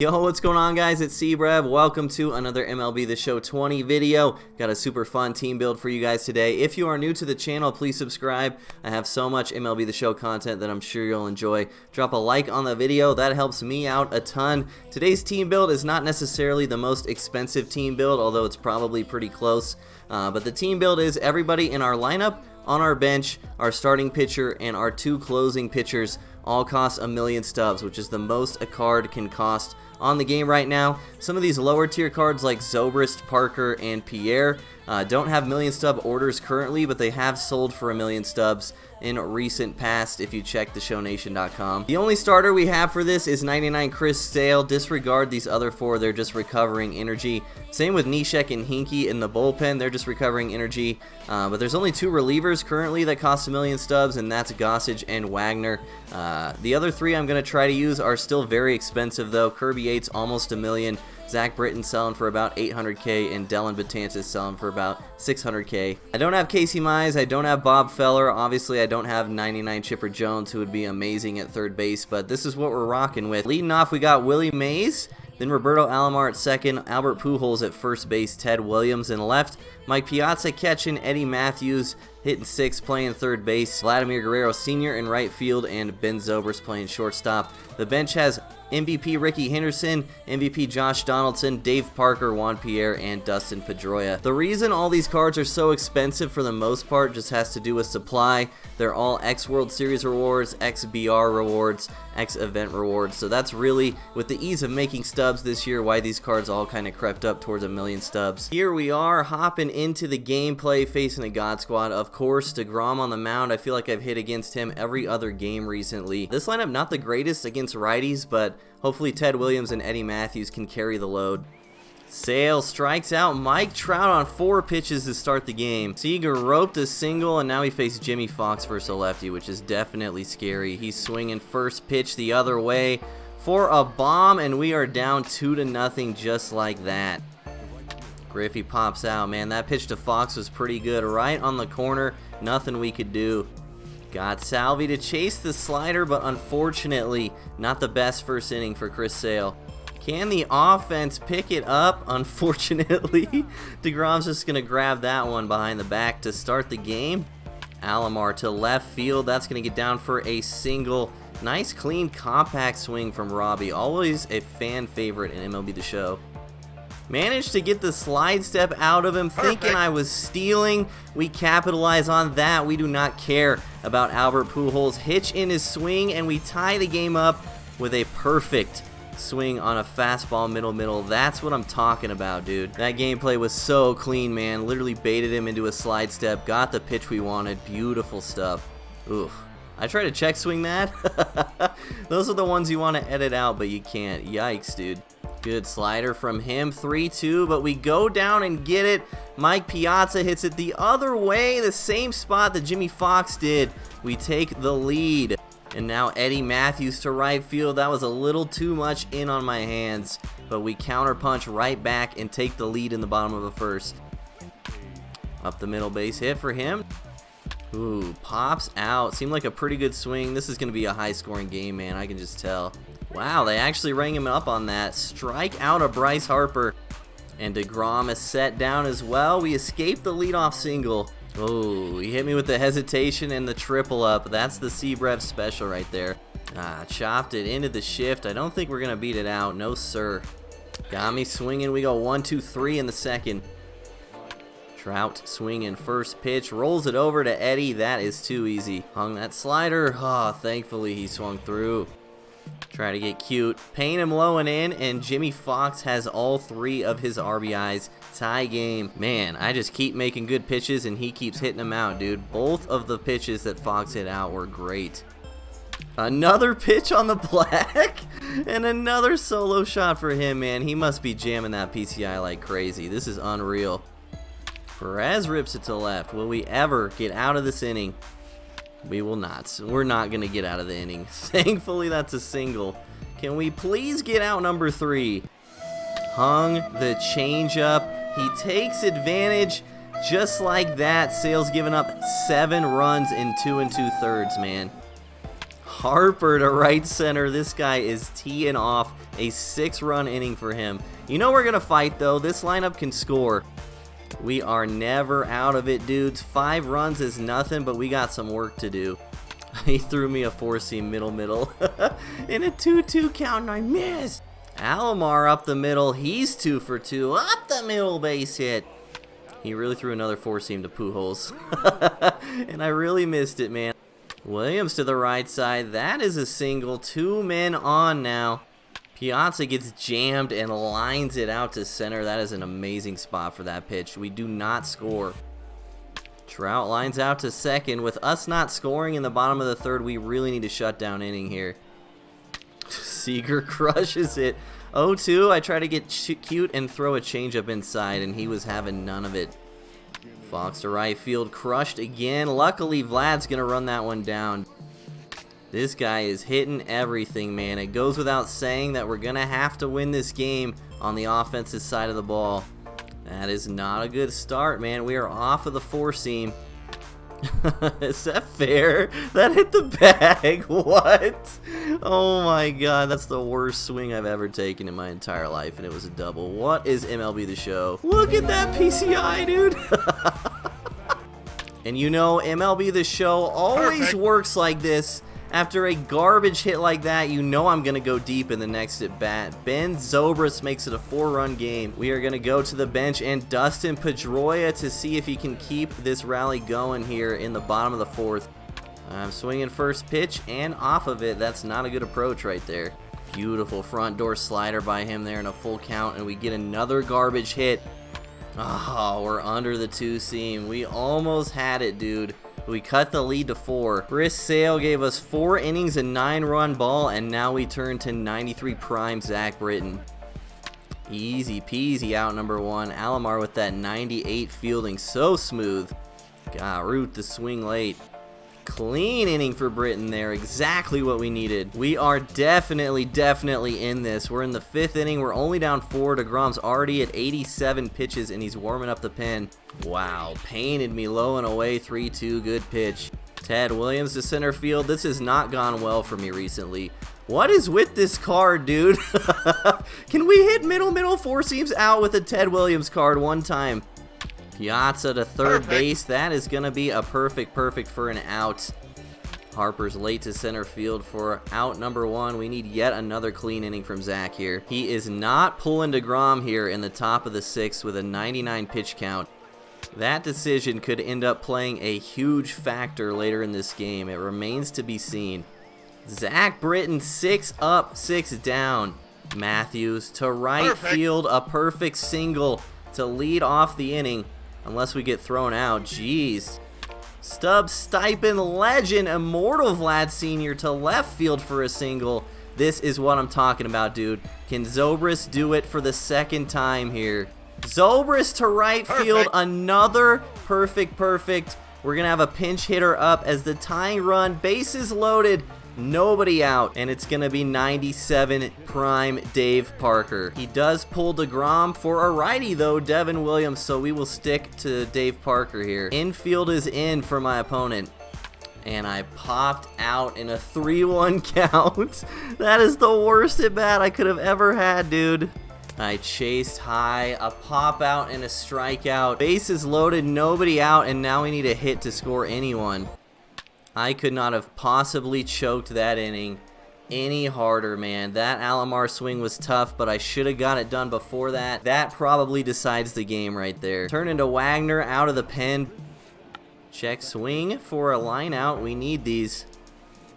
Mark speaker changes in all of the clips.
Speaker 1: Yo, what's going on, guys? It's Cbrev. Welcome to another MLB The Show 20 video. Got a super fun team build for you guys today. If you are new to the channel, please subscribe. I have so much MLB The Show content that I'm sure you'll enjoy. Drop a like on the video. That helps me out a ton. Today's team build is not necessarily the most expensive team build, although it's probably pretty close. But the team build is everybody in our lineup, on our bench, our starting pitcher, and our two closing pitchers all cost 1,000,000 stubs, which is the most a card can cost on the game right now. Some of these lower tier cards like Zobrist, Parker, and Pierre don't have million stub orders currently, but they have sold for 1,000,000 stubs in recent past if you check theshownation.com. The only starter we have for this is 99 Chris Sale. Disregard these other four, they're just recovering energy. Same with Neshek and Hinkie in the bullpen, they're just recovering energy. But there's only two relievers currently that cost 1,000,000 stubs, and that's Gossage and Wagner. The other three I'm going to try to use are still very expensive though. Kirby Yates almost 1,000,000. Zach Britton selling for about 800K, and Dellin Betances selling for about 600K. I don't have Casey Mize, I don't have Bob Feller, obviously I don't have 99 Chipper Jones, who would be amazing at third base, but this is what we're rocking with. Leading off, we got Willie Mays, then Roberto Alomar at second, Albert Pujols at first base, Ted Williams in left, Mike Piazza catching, Eddie Mathews hitting sixth, playing third base, Vladimir Guerrero Sr. in right field, and Ben Zobrist playing shortstop. The bench has MVP Rickey Henderson, MVP Josh Donaldson, Dave Parker, Juan Pierre, and Dustin Pedroia. The reason all these cards are so expensive for the most part just has to do with supply. They're all X-World Series rewards, X-BR rewards, X-Event rewards. So that's really, with the ease of making stubs this year, why these cards all kind of crept up towards 1,000,000 stubs. Here we are hopping into the gameplay facing the God Squad. Of course, DeGrom on the mound. I feel like I've hit against him every other game recently. This lineup not the greatest against righties, but hopefully Ted Williams and Eddie Mathews can carry the load. Sale strikes out Mike Trout on 4 pitches to start the game. Seager roped a single, and now he faces Jimmy Fox versus a lefty, which is definitely scary. He's swinging first pitch the other way for a bomb, and we are down 2-0 just like that. Griffey pops out. Man, that pitch to Fox was pretty good. Right on the corner, nothing we could do. Got Salvi to chase the slider, but unfortunately, not the best first inning for Chris Sale. Can the offense pick it up? Unfortunately, DeGrom's just going to grab that one behind the back to start the game. Alomar to left field. That's going to get down for a single. Nice, clean, compact swing from Robbie. Always a fan favorite in MLB The Show. Managed to get the slide step out of him, thinking I was stealing. We capitalize on that. We do not care about Albert Pujols. Hitch in his swing, and we tie the game up with a perfect swing on a fastball middle. That's what I'm talking about, dude. That gameplay was so clean, man. Literally baited him into a slide step. Got the pitch we wanted. Beautiful stuff. Oof. I tried to check swing that. Those are the ones you want to edit out, but you can't. Yikes, dude. Good slider from him, 3-2, but we go down and get it. Mike Piazza hits it the other way, the same spot that Jimmy Fox did. We take the lead. And now Eddie Mathews to right field. That was a little too much in on my hands, but we counterpunch right back and take the lead in the bottom of the first. Up the middle, base hit for him. Ooh, pops out. Seemed like a pretty good swing. This is going to be a high-scoring game, man. I can just tell. Wow, they actually rang him up on that. Strike out of Bryce Harper. And DeGrom is set down as well. We escaped the leadoff single. Oh, he hit me with the hesitation and the triple up. That's the Cbrev special right there. Chopped it into the shift. I don't think we're going to beat it out. No, sir. Got me swinging. We go 1-2-3 in the second. Trout swinging first pitch. Rolls it over to Eddie. That is too easy. Hung that slider. Oh, thankfully he swung through. Try to get cute. Paying him low and in, and Jimmy Fox has all 3 of his RBIs. Tie game. Man, I just keep making good pitches, and he keeps hitting them out, dude. Both of the pitches that Fox hit out were great. Another pitch on the black, and another solo shot for him, man. He must be jamming that PCI like crazy. This is unreal. Perez rips it to left. Will we ever get out of this inning? We will not. We're not going to get out of the inning. Thankfully, that's a single. Can we please get out number 3? Hung the changeup. He takes advantage just like that. Sale's giving up 7 runs in 2 2/3, man. Harper to right center. This guy is teeing off a 6-run inning for him. You know we're going to fight, though. This lineup can score. We are never out of it, dudes. 5 runs is nothing, but we got some work to do. He threw me a 4-seam middle in a 2-2 count, and I missed. Alomar up the middle. He's 2 for 2. Up the middle, base hit. He really threw another 4-seam to Pujols. And I really missed it, man. Williams to the right side. That is a single. 2 men on now. Piazza gets jammed and lines it out to center. That is an amazing spot for that pitch. We do not score. Trout lines out to second. With us not scoring in the bottom of the 3rd, we really need to shut down inning here. Seager crushes it. 0-2. I try to get cute and throw a changeup inside, and he was having none of it. Fox to right field, crushed again. Luckily, Vlad's going to run that one down. This guy is hitting everything, man. It goes without saying that we're going to have to win this game on the offensive side of the ball. That is not a good start, man. We are off of the 4-seam. Is that fair? That hit the bag. What? Oh my god, that's the worst swing I've ever taken in my entire life, and it was a double. What is MLB The Show? Look at that PCI, dude. And you know, MLB The Show always works like this. After a garbage hit like that, you know I'm going to go deep in the next at bat. Ben Zobrist makes it a 4-run game. We are going to go to the bench and Dustin Pedroia to see if he can keep this rally going here in the bottom of the 4th. I'm swinging first pitch and off of it. That's not a good approach right there. Beautiful front door slider by him there in a full count, and we get another garbage hit. Oh, we're under the 2-seam. We almost had it, dude. We cut the lead to 4. Chris Sale gave us 4 innings, a 9-run ball, and now we turn to 93 prime Zach Britton. Easy peasy out number 1. Alomar with that 98 fielding, so smooth. Got root the swing late. Clean inning for Britton there, exactly what we needed. We are definitely in this. We're in the 5th inning. We're only down 4. DeGrom's already at 87 pitches, and he's warming up the pen. Wow, painted me low and away. 3-2, good pitch. Ted Williams to center field. This has not gone well for me recently. What is with this card, dude? Can we hit middle 4-seams out with a Ted Williams card one time? Piazza to third base. That is going to be a perfect for an out. Harper's late to center field for out number 1. We need yet another clean inning from Zach here. He is not pulling DeGrom here in the top of the 6th with a 99 pitch count. That decision could end up playing a huge factor later in this game. It remains to be seen. Zach Britton 6 up, 6 down. Mathews to right field. A perfect single to lead off the inning. Unless we get thrown out. Jeez. STUBS stipend legend Immortal Vlad Sr. to left field for a single. This is what I'm talking about, dude. Can Zobrist do it for the 2nd time here? Zobrist to right field. Another perfect. We're going to have a pinch hitter up as the tying run. Bases loaded. Nobody out, and it's going to be 97 prime Dave Parker. He does pull DeGrom for a righty, though, Devin Williams, so we will stick to Dave Parker here. Infield is in for my opponent, and I popped out in a 3-1 count. That is the worst at bat I could have ever had, dude. I chased high, a pop out and a strikeout. Bases loaded, nobody out, and now we need a hit to score anyone. I could not have possibly choked that inning any harder, man. That Alomar swing was tough, but I should have got it done before that. That probably decides the game right there. Turn into Wagner out of the pen. Check swing for a line out. We need these.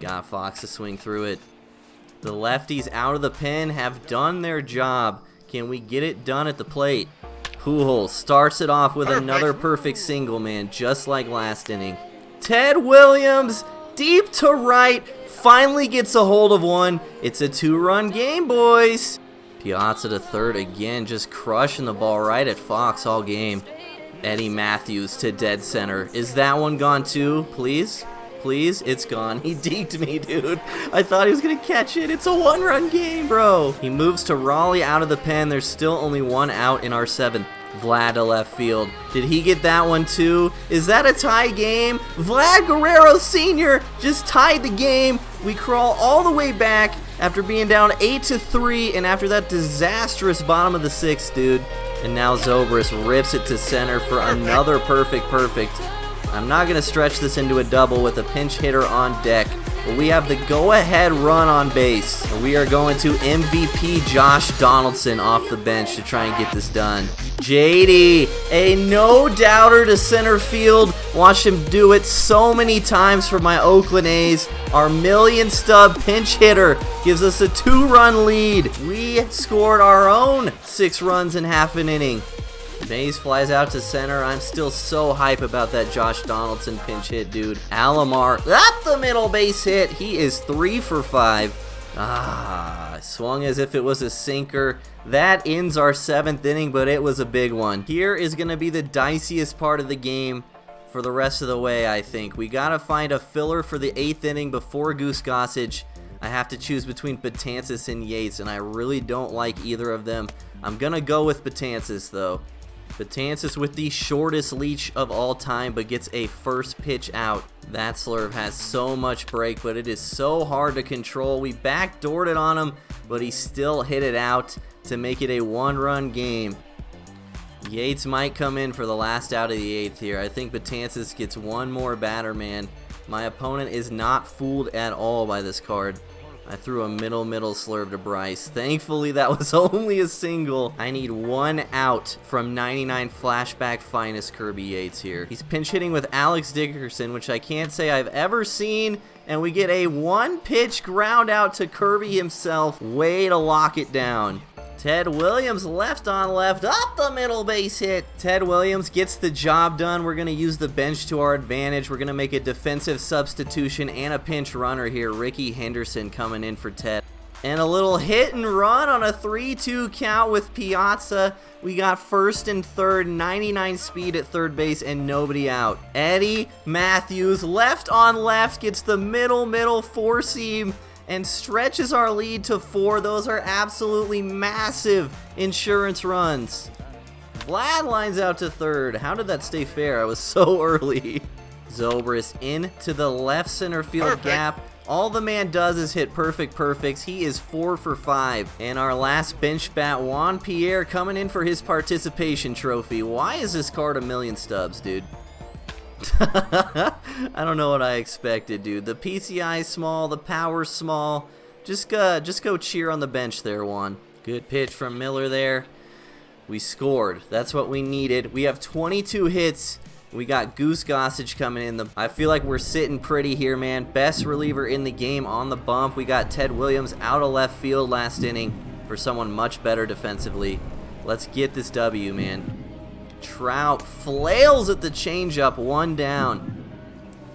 Speaker 1: Got Fox to swing through it. The lefties out of the pen have done their job. Can we get it done at the plate? Pujols starts it off with another perfect single, man, just like last inning. Ted Williams, deep to right, finally gets a hold of one. It's a 2-run game, boys. Piazza to third again, just crushing the ball right at Fox all game. Eddie Mathews to dead center. Is that one gone too? Please? Please? It's gone. He deked me, dude. I thought he was going to catch it. It's a 1-run game, bro. He moves to Raleigh out of the pen. There's still only 1 out in our 7th. Vlad to left field. Did he get that one too? Is that a tie game? Vlad Guerrero Sr. just tied the game We crawl all the way back after being down 8-3, and after that disastrous bottom of the 6th, dude. And now Zobrist rips it to center for another perfect. I'm not going to stretch this into a double with a pinch hitter on deck, but we have the go-ahead run on base. And we are going to MVP Josh Donaldson off the bench to try and get this done. JD, a no-doubter to center field. Watched him do it so many times for my Oakland A's. Our million-stub pinch hitter gives us a 2-run lead. We scored our own 6 runs in half an inning. Mays flies out to center. I'm still so hype about that Josh Donaldson pinch hit, dude. Alomar up the middle base hit. He is 3 for 5. Swung as if it was a sinker. That ends our 7th inning, but it was a big one. Here is going to be the diciest part of the game for the rest of the way, I think. We got to find a filler for the 8th inning before Goose Gossage. I have to choose between Piazza and Yates, and I really don't like either of them. I'm going to go with Piazza, though. Piazza with the shortest leash of all time, but gets a first pitch out. That slurve has so much break, but it is so hard to control. We backdoored it on him, but he still hit it out to make it a 1-run game. Yates might come in for the last out of the 8th here. I think Piazza gets one more batter, man. My opponent is not fooled at all by this card. I threw a middle slurve to Bryce. Thankfully, that was only a single. I need 1 out from 99 flashback finest Kirby Yates here. He's pinch hitting with Alex Dickerson, which I can't say I've ever seen. And we get a 1-pitch ground out to Kirby himself. Way to lock it down. Ted Williams left on left, up the middle base hit. Ted Williams gets the job done. We're going to use the bench to our advantage. We're going to make a defensive substitution and a pinch runner here. Rickey Henderson coming in for Ted. And a little hit and run on a 3-2 count with Piazza. We got first and third, 99 speed at third base, and nobody out. Eddie Mathews left on left gets the middle 4-seam and stretches our lead to 4. Those are absolutely massive insurance runs. Vlad lines out to third. How did that stay fair? I was so early. Zobrist into the left center field gap. All the man does is hit perfects. He is 4 for 5. And our last bench bat, Juan Pierre, coming in for his participation trophy. Why is this card a million stubs, dude? I don't know what I expected, dude. The PCI is small, the power's small. Just go cheer on the bench there, Juan. Good pitch from Miller there. We scored. That's what we needed. We have 22 hits. We got Goose Gossage coming in. I feel like we're sitting pretty here, man. Best reliever in the game on the bump. We got Ted Williams out of left field last inning for someone much better defensively. Let's get this W, man. Trout flails at the changeup, 1 down.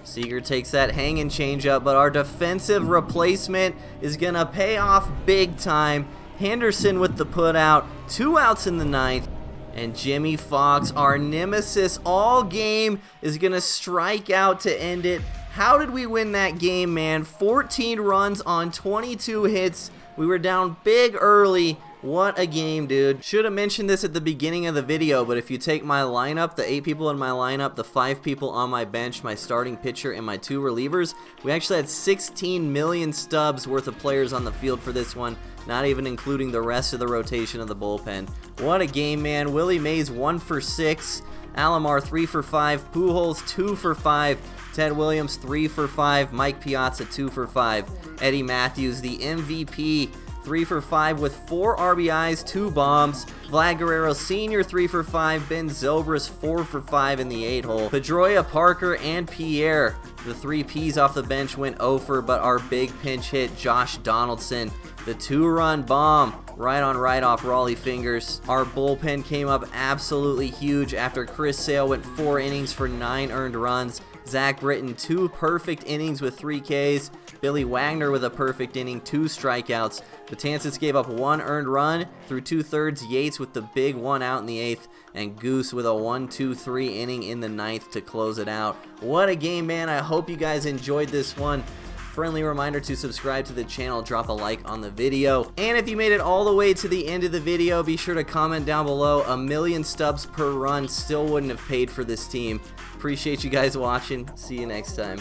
Speaker 1: Seager takes that hanging changeup, but our defensive replacement is going to pay off big time. Henderson with the putout, 2 outs in the 9th. And Jimmy Fox, our nemesis all game, is going to strike out to end it. How did we win that game, man? 14 runs on 22 hits. We were down big early. What a game, dude. Should have mentioned this at the beginning of the video, but if you take my lineup, the 8 people in my lineup, the 5 people on my bench, my starting pitcher, and my 2 relievers, we actually had 16 million stubs worth of players on the field for this one, not even including the rest of the rotation of the bullpen. What a game, man. Willie Mays 1 for 6, Alomar 3 for 5, Pujols 2 for 5, Ted Williams 3 for 5, Mike Piazza 2 for 5, Eddie Mathews, the MVP, 3 for 5 with 4 RBIs, 2 bombs. Vlad Guerrero Sr. 3 for 5. Ben Zobrist 4 for 5 in the 8-hole. Pedroia, Parker, and Pierre. The 3 Ps off the bench went 0 for, but our big pinch hit, Josh Donaldson, the 2-run bomb right on right off Raleigh fingers. Our bullpen came up absolutely huge after Chris Sale went 4 innings for 9 earned runs. Zach Britton 2 perfect innings with 3 Ks. Billy Wagner with a perfect inning, 2 strikeouts. Piazza gave up 1 earned run through 2/3. Yates with the big 1 out in the 8th. And Goose with a 1-2-3 inning in the 9th to close it out. What a game, man. I hope you guys enjoyed this one. Friendly reminder to subscribe to the channel, drop a like on the video. And if you made it all the way to the end of the video, be sure to comment down below. A million stubs per run still wouldn't have paid for this team. Appreciate you guys watching. See you next time.